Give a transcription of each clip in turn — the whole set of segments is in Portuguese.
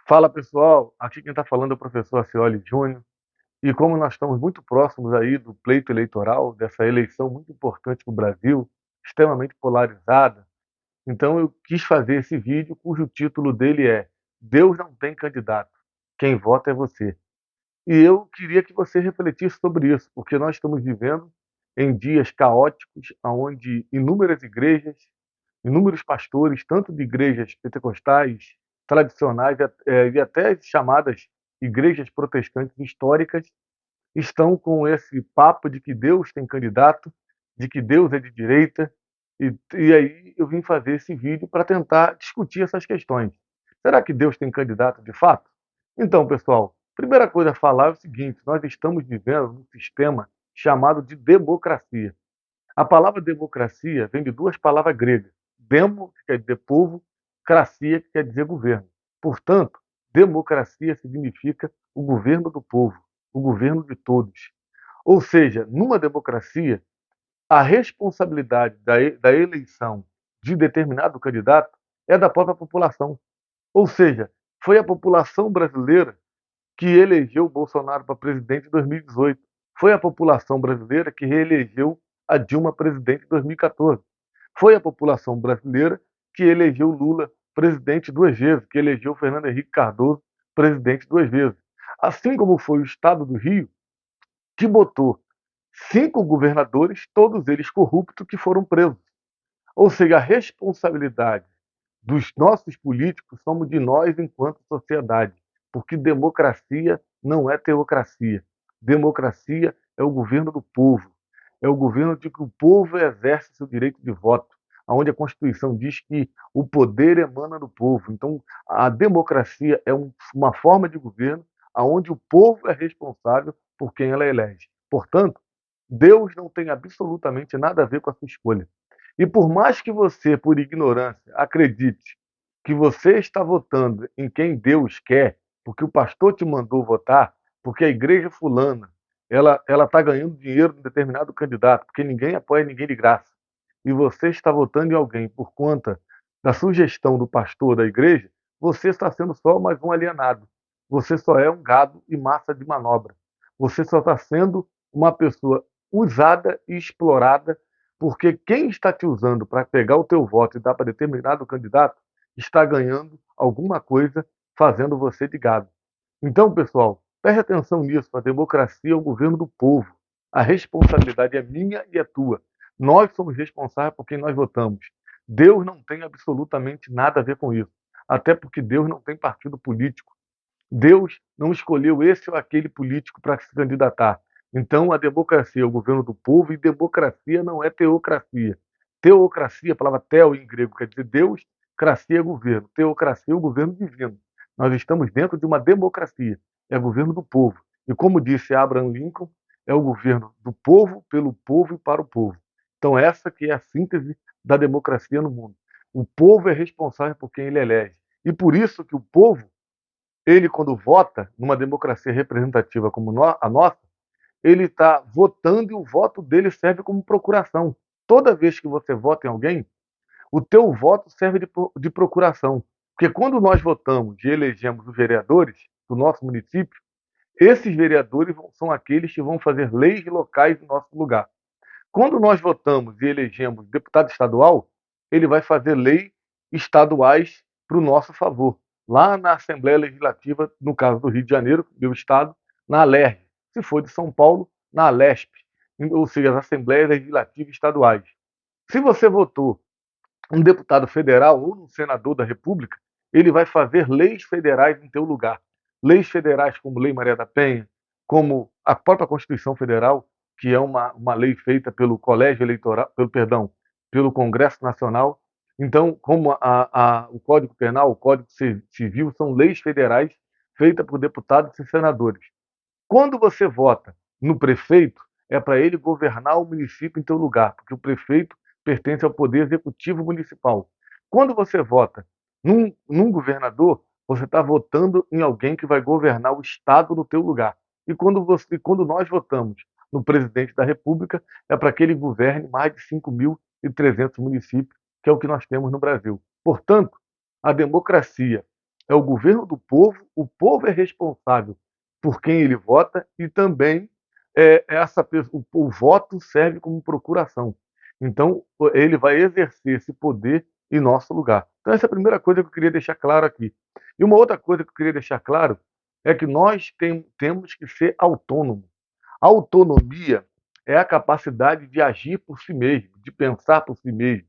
Fala pessoal, aqui quem está falando é o professor Acioli Júnior. E como nós estamos muito próximos aí do pleito eleitoral, dessa eleição muito importante no Brasil, extremamente polarizada, então eu quis fazer esse vídeo cujo título dele é Deus não tem candidato, quem vota é você. E eu queria que você refletisse sobre isso, porque nós estamos vivendo em dias caóticos, onde inúmeras igrejas, inúmeros pastores, tanto de igrejas pentecostais, tradicionais, e até chamadas igrejas protestantes históricas, estão com esse papo de que Deus tem candidato, de que Deus é de direita, e aí eu vim fazer esse vídeo para tentar discutir essas questões. Será que Deus tem candidato de fato? Então, pessoal, primeira coisa a falar é o seguinte: nós estamos vivendo num sistema chamado de democracia. A palavra democracia vem de duas palavras gregas: demo, que quer dizer povo, cracia, que quer dizer governo. Portanto, democracia significa o governo do povo, o governo de todos. Ou seja, numa democracia, a responsabilidade da eleição de determinado candidato é da própria população. Ou seja, foi a população brasileira que elegeu o Bolsonaro para presidente em 2018. Foi a população brasileira que reelegeu a Dilma presidente em 2014. Foi a população brasileira que elegeu Lula presidente duas vezes, que elegeu Fernando Henrique Cardoso presidente duas vezes. Assim como foi o Estado do Rio, que botou 5 governadores, todos eles corruptos, que foram presos. Ou seja, a responsabilidade dos nossos políticos somos de nós enquanto sociedade, porque democracia não é teocracia. Democracia é o governo do povo, é o governo de que o povo exerce seu direito de voto, onde a Constituição diz que o poder emana do povo. Então, a democracia é uma forma de governo onde o povo é responsável por quem ela elege. Portanto, Deus não tem absolutamente nada a ver com a sua escolha. E por mais que você, por ignorância, acredite que você está votando em quem Deus quer, porque o pastor te mandou votar, porque a igreja fulana ela está ganhando dinheiro de um determinado candidato, porque ninguém apoia ninguém de graça, e você está votando em alguém por conta da sugestão do pastor da igreja, você está sendo só mais um alienado. Você só é um gado e massa de manobra. Você só está sendo uma pessoa usada e explorada, porque quem está te usando para pegar o teu voto e dar para determinado candidato está ganhando alguma coisa fazendo você de gado. Então, pessoal, preste atenção nisso. A democracia é o governo do povo. A responsabilidade é minha e é tua. Nós somos responsáveis por quem nós votamos. Deus não tem absolutamente nada a ver com isso. Até porque Deus não tem partido político. Deus não escolheu esse ou aquele político para se candidatar. Então, a democracia é o governo do povo e democracia não é teocracia. Teocracia, a palavra teo em grego quer dizer Deus, cracia é governo. Teocracia é o governo divino. Nós estamos dentro de uma democracia, é o governo do povo. E como disse Abraham Lincoln, é o governo do povo, pelo povo e para o povo. Então, essa que é a síntese da democracia no mundo. O povo é responsável por quem ele elege. E por isso que o povo, ele quando vota numa democracia representativa como a nossa, ele está votando e o voto dele serve como procuração. Toda vez que você vota em alguém, o teu voto serve de procuração. Porque quando nós votamos e elegemos os vereadores do nosso município, esses vereadores são aqueles que vão fazer leis locais no nosso lugar. Quando nós votamos e elegemos deputado estadual, ele vai fazer leis estaduais para o nosso favor. Lá na Assembleia Legislativa, no caso do Rio de Janeiro, meu estado, na ALERJ. Se for de São Paulo, na ALESP, ou seja, as Assembleias Legislativas Estaduais. Se você votou um deputado federal ou um senador da República, ele vai fazer leis federais em teu lugar. Leis federais como Lei Maria da Penha, como a própria Constituição Federal, que é uma lei feita pelo Colégio Eleitoral, pelo Congresso Nacional. Então, como o Código Penal, o Código Civil, são leis federais feitas por deputados e senadores. Quando você vota no prefeito, é para ele governar o município em teu lugar, porque o prefeito pertence ao poder executivo municipal. Quando você vota num governador, você está votando em alguém que vai governar o estado no teu lugar. E quando nós votamos no presidente da República, é para que ele governe mais de 5.300 municípios, que é o que nós temos no Brasil. Portanto, a democracia é o governo do povo, o povo é responsável por quem ele vota e também o voto serve como procuração. Então, ele vai exercer esse poder em nosso lugar. Então, essa é a primeira coisa que eu queria deixar claro aqui. E uma outra coisa que eu queria deixar claro é que nós temos que ser autônomos. Autonomia é a capacidade de agir por si mesmo, de pensar por si mesmo,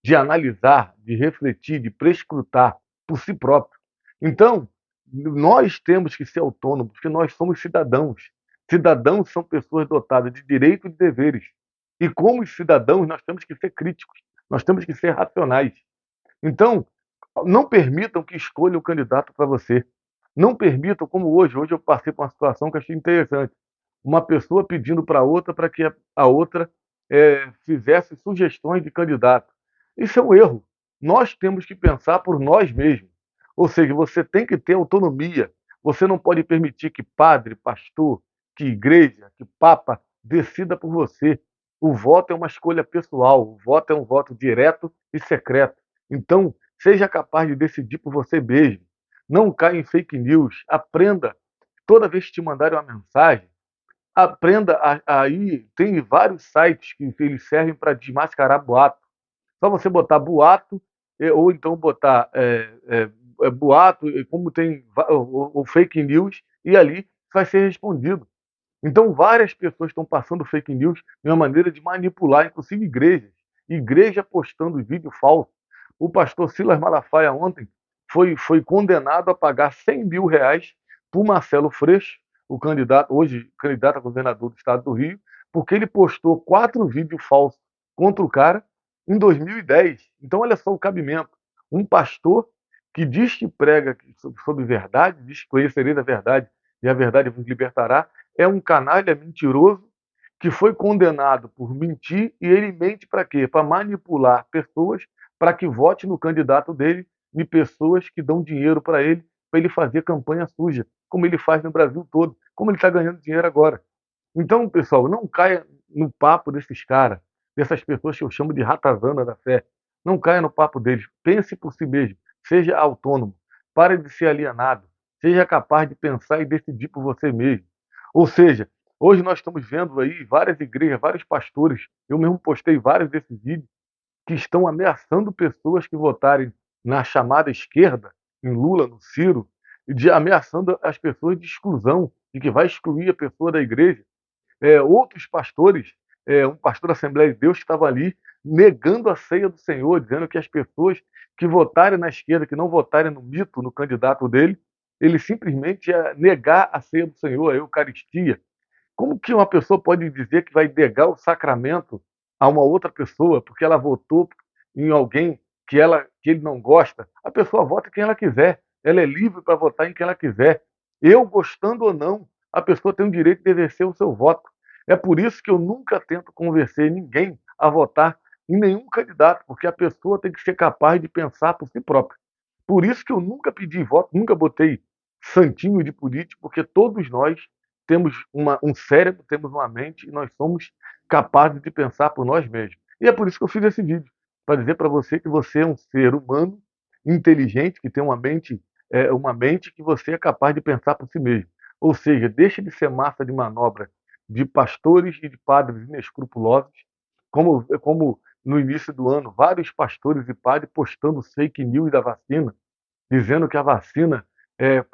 de analisar, de refletir, de prescrutar por si próprio. Então, nós temos que ser autônomos, porque nós somos cidadãos. Cidadãos são pessoas dotadas de direitos e de deveres. E como cidadãos, nós temos que ser críticos, nós temos que ser racionais. Então, não permitam que escolha o candidato para você. Não permitam, como hoje eu passei por uma situação que achei interessante. Uma pessoa pedindo para outra para que a outra fizesse sugestões de candidato. Isso é um erro. Nós temos que pensar por nós mesmos. Ou seja, você tem que ter autonomia. Você não pode permitir que padre, pastor, que igreja, que papa decida por você. O voto é uma escolha pessoal. O voto é um voto direto e secreto. Então, seja capaz de decidir por você mesmo. Não caia em fake news. Aprenda. Toda vez que te mandarem uma mensagem, aprenda aí. Tem vários sites que eles servem para desmascarar boato. Só você botar boato, ou então botar boato, como tem o fake news, e ali vai ser respondido. Então, várias pessoas estão passando fake news de uma maneira de manipular, inclusive igrejas. Igreja postando vídeo falso. O pastor Silas Malafaia ontem foi condenado a pagar R$ 100 mil por Marcelo Freixo, o candidato, hoje candidato a governador do estado do Rio, porque ele postou 4 vídeos falsos contra o cara em 2010. Então, olha só o cabimento. Um pastor que diz que prega sobre verdade, diz que conhecereis a verdade e a verdade vos libertará, é um canalha mentiroso que foi condenado por mentir, e ele mente para quê? Para manipular pessoas para que vote no candidato dele, de pessoas que dão dinheiro para ele fazer campanha suja, como ele faz no Brasil todo, como ele está ganhando dinheiro agora. Então, pessoal, não caia no papo desses caras, dessas pessoas que eu chamo de ratazana da fé. Não caia no papo deles. Pense por si mesmo. Seja autônomo. Pare de ser alienado. Seja capaz de pensar e decidir por você mesmo. Ou seja, hoje nós estamos vendo aí várias igrejas, vários pastores, eu mesmo postei vários desses vídeos, que estão ameaçando pessoas que votarem na chamada esquerda, em Lula, no Ciro, e ameaçando as pessoas de exclusão, de que vai excluir a pessoa da igreja. Outros pastores, um pastor da Assembleia de Deus que estava ali negando a ceia do Senhor, dizendo que as pessoas que votarem na esquerda, que não votarem no mito, no candidato dele, ele simplesmente ia negar a ceia do Senhor, a Eucaristia. Como que uma pessoa pode dizer que vai negar o sacramento a uma outra pessoa porque ela votou em alguém que ele não gosta? A pessoa vota quem ela quiser, ela é livre para votar em quem ela quiser. Eu gostando ou não, a pessoa tem o direito de exercer o seu voto. É por isso que eu nunca tento convencer ninguém a votar em nenhum candidato, porque a pessoa tem que ser capaz de pensar por si própria. Por isso que eu nunca pedi voto, nunca botei santinho de político, porque todos nós temos um cérebro, temos uma mente e nós somos capazes de pensar por nós mesmos. E é por isso que eu fiz esse vídeo, para dizer para você que você é um ser humano inteligente, que tem uma mente que você é capaz de pensar por si mesmo. Ou seja, deixe de ser massa de manobra de pastores e de padres inescrupulosos, como no início do ano, vários pastores e padres postando fake news da vacina, dizendo que a vacina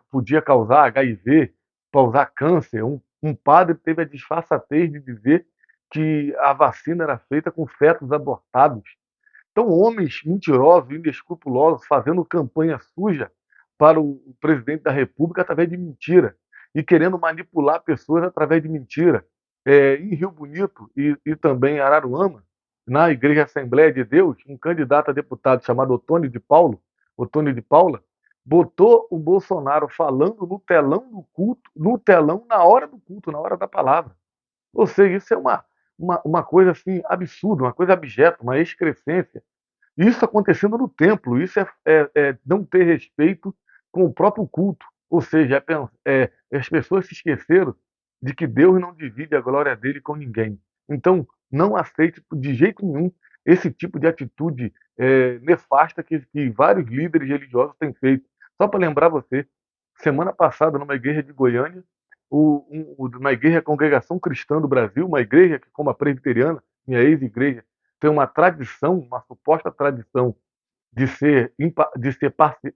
podia causar HIV, causar câncer. Um padre teve a disfarçatez de dizer que a vacina era feita com fetos abortados. Então, homens mentirosos, inescrupulosos, fazendo campanha suja para o presidente da República através de mentira e querendo manipular pessoas através de mentira. Em Rio Bonito e também em Araruama, na Igreja Assembleia de Deus, um candidato a deputado chamado Otônio de Paula, botou o Bolsonaro falando no telão do culto, no telão na hora do culto, na hora da palavra. Ou seja, isso é uma coisa assim absurda, uma coisa abjeta, uma excrescência. Isso acontecendo no templo, isso é não ter respeito com o próprio culto. Ou seja, as pessoas se esqueceram de que Deus não divide a glória dele com ninguém. Então, não aceite de jeito nenhum esse tipo de atitude nefasta que vários líderes religiosos têm feito. Só para lembrar você, semana passada, numa igreja de Goiânia, uma igreja Congregação Cristã do Brasil, uma igreja que, como a presbiteriana, minha ex-igreja, tem uma tradição, uma suposta tradição de ser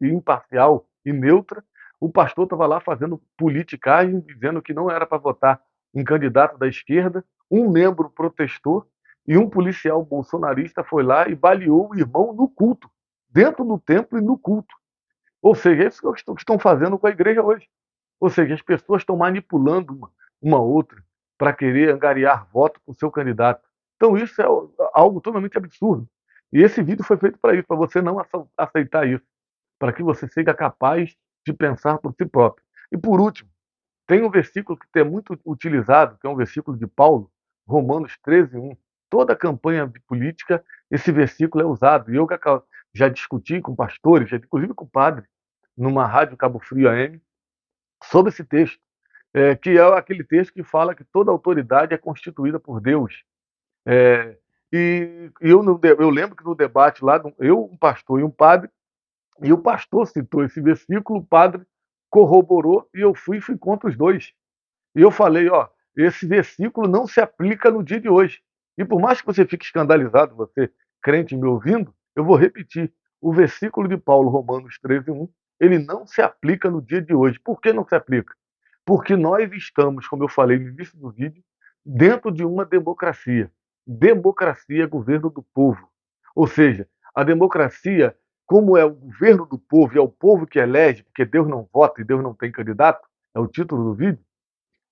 imparcial e neutra, o pastor estava lá fazendo politicagem, dizendo que não era para votar em candidato da esquerda, um membro protestou e um policial bolsonarista foi lá e baleou o irmão no culto, dentro do templo e no culto. Ou seja, é isso que estão fazendo com a igreja hoje. Ou seja, as pessoas estão manipulando uma outra para querer angariar voto para o seu candidato. Então isso é algo totalmente absurdo. E esse vídeo foi feito para isso, para você não aceitar isso, para que você seja capaz de pensar por si próprio. E por último, tem um versículo que é muito utilizado, que é um versículo de Paulo, Romanos 13:1. Toda campanha de política, esse versículo é usado. E eu já discuti com pastores, já, inclusive com padre, numa rádio Cabo Frio AM, sobre esse texto, que é aquele texto que fala que toda autoridade é constituída por Deus. É, eu lembro que no debate lá, eu, um pastor e um padre, e o pastor citou esse versículo, o padre corroborou e eu fui contra os dois. E eu falei, ó, esse versículo não se aplica no dia de hoje. E por mais que você fique escandalizado, você crente me ouvindo, eu vou repetir. O versículo de Paulo, Romanos 13:1, ele não se aplica no dia de hoje. Por que não se aplica? Porque nós estamos, como eu falei no início do vídeo, dentro de uma democracia. Democracia é governo do povo. Ou seja, a democracia, como é o governo do povo e é o povo que elege, porque Deus não vota e Deus não tem candidato, é o título do vídeo.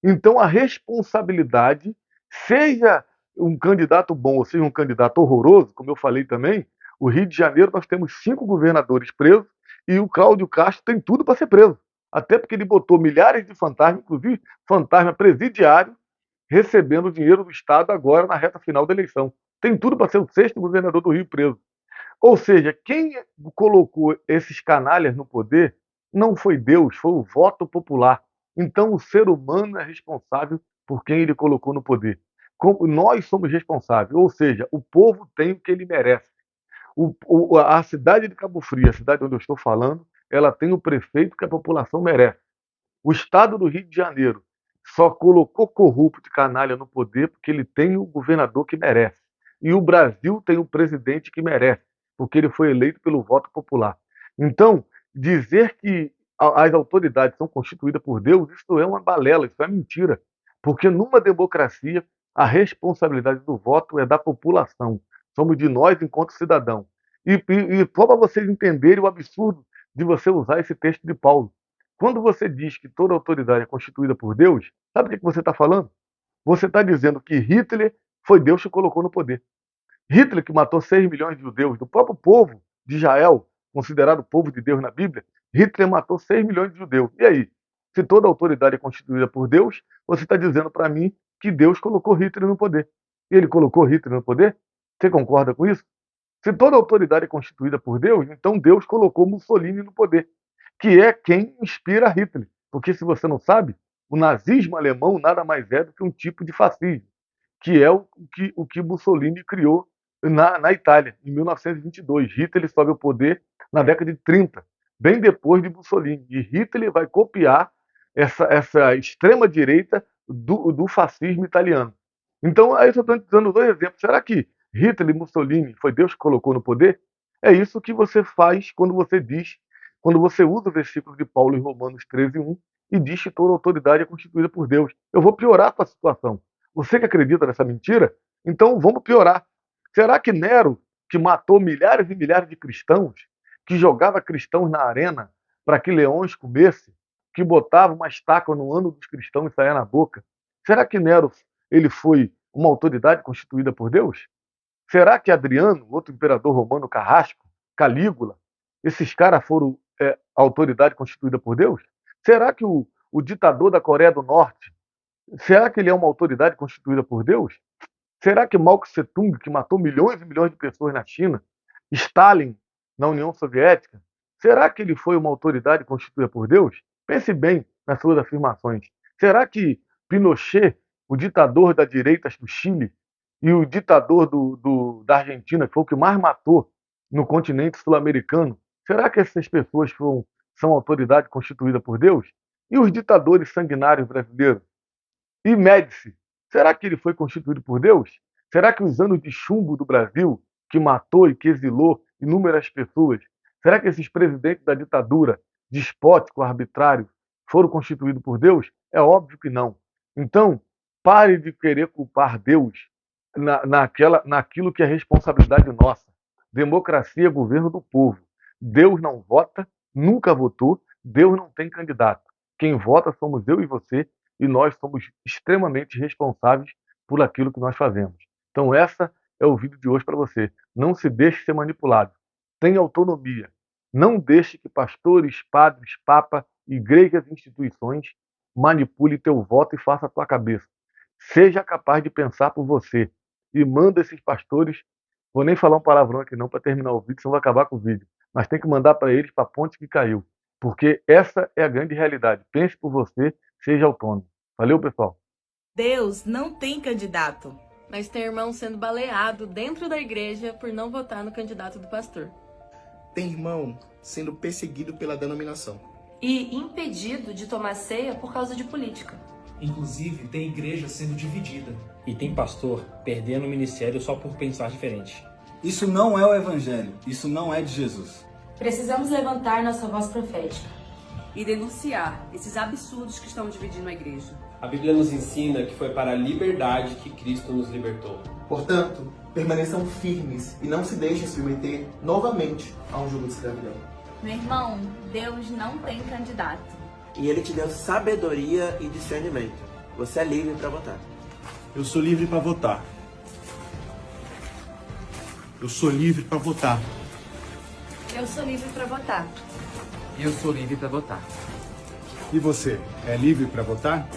Então, a responsabilidade, seja um candidato bom ou seja um candidato horroroso, como eu falei também, o Rio de Janeiro nós temos 5 governadores presos e o Cláudio Castro tem tudo para ser preso. Até porque ele botou milhares de fantasmas, inclusive fantasma presidiário, recebendo dinheiro do Estado agora na reta final da eleição. Tem tudo para ser o 6º governador do Rio preso. Ou seja, quem colocou esses canalhas no poder não foi Deus, foi o voto popular. Então o ser humano é responsável por quem ele colocou no poder. Como nós somos responsáveis, ou seja, o povo tem o que ele merece. A cidade de Cabo Frio, a cidade onde eu estou falando, ela tem o prefeito que a população merece. O estado do Rio de Janeiro só colocou corrupto e canalha no poder porque ele tem o governador que merece. E o Brasil tem o presidente que merece, porque ele foi eleito pelo voto popular. Então, dizer que as autoridades são constituídas por Deus, isso é uma balela, isso é mentira. Porque numa democracia, a responsabilidade do voto é da população. Somos de nós enquanto cidadão. E só para vocês entenderem o absurdo de você usar esse texto de Paulo. Quando você diz que toda autoridade é constituída por Deus, sabe o que você está falando? Você está dizendo que Hitler foi Deus que colocou no poder. Hitler, que matou 6 milhões de judeus, do próprio povo de Israel, considerado povo de Deus na Bíblia, Hitler matou 6 milhões de judeus. E aí? Se toda autoridade é constituída por Deus, você está dizendo para mim que Deus colocou Hitler no poder. E ele colocou Hitler no poder? Você concorda com isso? Se toda autoridade é constituída por Deus, então Deus colocou Mussolini no poder, que é quem inspira Hitler. Porque se você não sabe, o nazismo alemão nada mais é do que um tipo de fascismo, que é o que Mussolini criou na Itália, em 1922. Hitler sobe ao poder na década de 30, bem depois de Mussolini. E Hitler vai copiar essa extrema-direita do fascismo italiano. Então, aí eu estou dando 2 exemplos. Será que Hitler e Mussolini foi Deus que colocou no poder? É isso que você faz quando você diz, quando você usa o versículo de Paulo em Romanos 13:1 e diz que toda autoridade é constituída por Deus. Eu vou piorar a sua situação. Você que acredita nessa mentira, então vamos piorar. Será que Nero, que matou milhares e milhares de cristãos, que jogava cristãos na arena para que leões comessem, que botava uma estaca no ano dos cristãos e saia na boca, será que Nero ele foi uma autoridade constituída por Deus? Será que Adriano, outro imperador romano carrasco, Calígula, esses caras foram autoridade constituída por Deus? Será que o ditador da Coreia do Norte, será que ele é uma autoridade constituída por Deus? Será que Mao Tse Tung, que matou milhões e milhões de pessoas na China, Stalin na União Soviética, será que ele foi uma autoridade constituída por Deus? Pense bem nas suas afirmações. Será que Pinochet, o ditador da direita do Chile, e o ditador da Argentina, que foi o que mais matou no continente sul-americano, será que essas pessoas são autoridade constituída por Deus? E os ditadores sanguinários brasileiros? E Médici, será que ele foi constituído por Deus? Será que os anos de chumbo do Brasil, que matou e que exilou inúmeras pessoas, será que esses presidentes da ditadura, despótico, arbitrário, foram constituídos por Deus? É óbvio que não. Então, pare de querer culpar Deus naquilo que é responsabilidade nossa. Democracia é governo do povo. Deus não vota, nunca votou, Deus não tem candidato. Quem vota somos eu e você, e nós somos extremamente responsáveis por aquilo que nós fazemos. Então, essa é o vídeo de hoje para você. Não se deixe ser manipulado. Tenha autonomia. Não deixe que pastores, padres, papa, igrejas e instituições manipule teu voto e faça a tua cabeça. Seja capaz de pensar por você. E manda esses pastores, vou nem falar um palavrão aqui não para terminar o vídeo, senão vai acabar com o vídeo. Mas tem que mandar para eles para a ponte que caiu. Porque essa é a grande realidade. Pense por você, seja autônomo. Valeu, pessoal. Deus não tem candidato. Mas tem irmão sendo baleado dentro da igreja por não votar no candidato do pastor. Tem irmão sendo perseguido pela denominação. E impedido de tomar ceia por causa de política. Inclusive, tem igreja sendo dividida. E tem pastor perdendo o ministério só por pensar diferente. Isso não é o evangelho, isso não é de Jesus. Precisamos levantar nossa voz profética e denunciar esses absurdos que estão dividindo a igreja. A Bíblia nos ensina que foi para a liberdade que Cristo nos libertou. Portanto, permaneçam firmes e não se deixem submeter novamente a um jugo de escravidão. Meu irmão, Deus não tem candidato. E Ele te deu sabedoria e discernimento. Você é livre para votar. Eu sou livre para votar. Eu sou livre para votar. Eu sou livre para votar. Eu sou livre para votar. E você, é livre para votar?